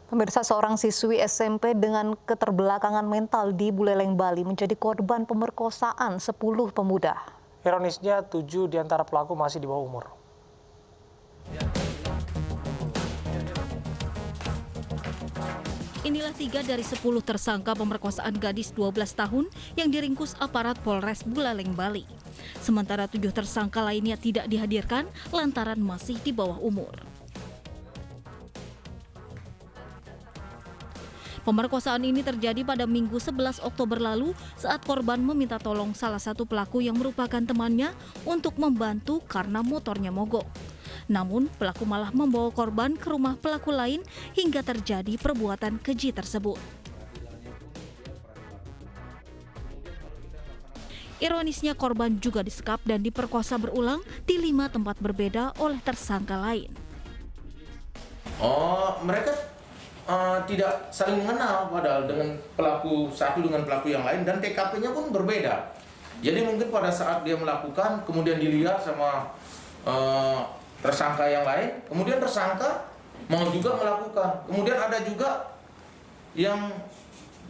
Pemirsa, seorang siswi SMP dengan keterbelakangan mental di Buleleng, Bali menjadi korban pemerkosaan 10 pemuda. Ironisnya, 7 di antara pelaku masih di bawah umur. Inilah 3 dari 10 tersangka pemerkosaan gadis 12 tahun yang diringkus aparat Polres Buleleng, Bali. Sementara 7 tersangka lainnya tidak dihadirkan lantaran masih di bawah umur. Pemerkosaan ini terjadi pada Minggu 11 Oktober lalu saat korban meminta tolong salah satu pelaku yang merupakan temannya untuk membantu karena motornya mogok. Namun, pelaku malah membawa korban ke rumah pelaku lain hingga terjadi perbuatan keji tersebut. Ironisnya, korban juga disekap dan diperkosa berulang di 5 tempat berbeda oleh tersangka lain. Mereka tidak saling mengenal padahal dengan pelaku satu dengan pelaku yang lain, dan TKP-nya pun berbeda. Jadi mungkin pada saat dia melakukan kemudian dilihat sama tersangka yang lain, kemudian tersangka mau juga melakukan. Kemudian ada juga yang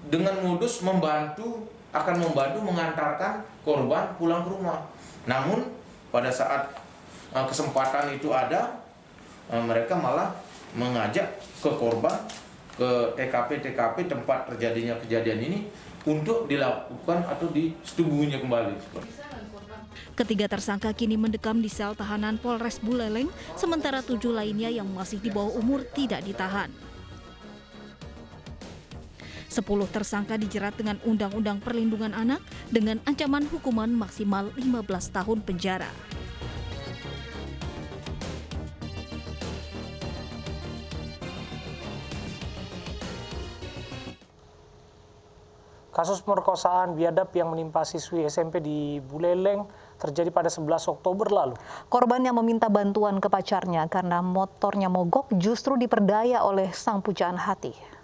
dengan modus akan membantu mengantarkan korban pulang ke rumah. Namun pada saat kesempatan itu ada, mereka malah mengajak ke korban ke TKP tempat terjadinya kejadian ini untuk dilakukan atau disetubuhinya kembali. Ketiga tersangka kini mendekam di sel tahanan Polres Buleleng, sementara 7 lainnya yang masih di bawah umur tidak ditahan. 10 tersangka dijerat dengan Undang-Undang Perlindungan Anak dengan ancaman hukuman maksimal 15 tahun penjara. Kasus pemerkosaan biadab yang menimpa siswi SMP di Buleleng terjadi pada 11 Oktober lalu. Korban yang meminta bantuan ke pacarnya karena motornya mogok justru diperdaya oleh sang pujaan hati.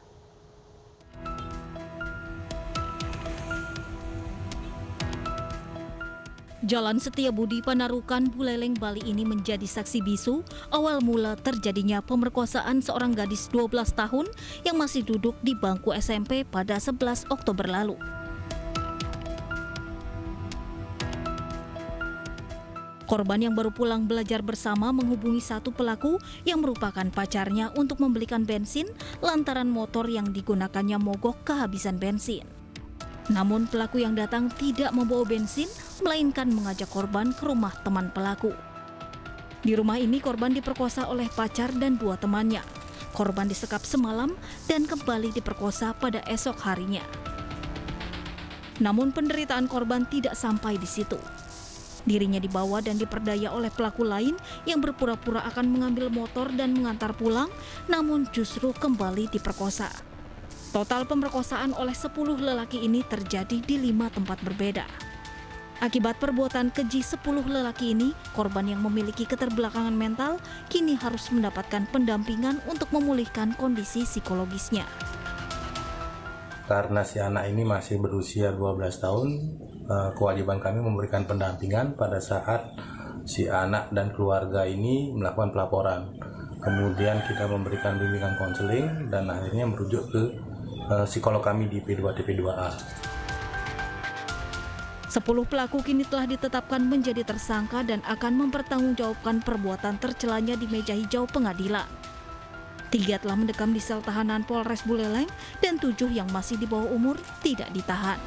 Jalan Setiabudi Panarukan, Buleleng, Bali ini menjadi saksi bisu awal mula terjadinya pemerkosaan seorang gadis 12 tahun yang masih duduk di bangku SMP pada 11 Oktober lalu. Korban yang baru pulang belajar bersama menghubungi satu pelaku yang merupakan pacarnya untuk membelikan bensin lantaran motor yang digunakannya mogok kehabisan bensin. Namun pelaku yang datang tidak membawa bensin, melainkan mengajak korban ke rumah teman pelaku. Di rumah ini korban diperkosa oleh pacar dan 2 temannya. Korban disekap semalam dan kembali diperkosa pada esok harinya. Namun penderitaan korban tidak sampai di situ. Dirinya dibawa dan diperdaya oleh pelaku lain yang berpura-pura akan mengambil motor dan mengantar pulang, namun justru kembali diperkosa. Total pemerkosaan oleh 10 lelaki ini terjadi di 5 tempat berbeda. Akibat perbuatan keji 10 lelaki ini, korban yang memiliki keterbelakangan mental kini harus mendapatkan pendampingan untuk memulihkan kondisi psikologisnya. Karena si anak ini masih berusia 12 tahun, kewajiban kami memberikan pendampingan pada saat si anak dan keluarga ini melakukan pelaporan. Kemudian kita memberikan bimbingan konseling dan akhirnya merujuk ke psikolog kami di P2 TP2A. 10 pelaku kini telah ditetapkan menjadi tersangka dan akan mempertanggungjawabkan perbuatan tercelanya di meja hijau pengadilan. 3 telah mendekam di sel tahanan Polres Buleleng dan 7 yang masih di bawah umur tidak ditahan.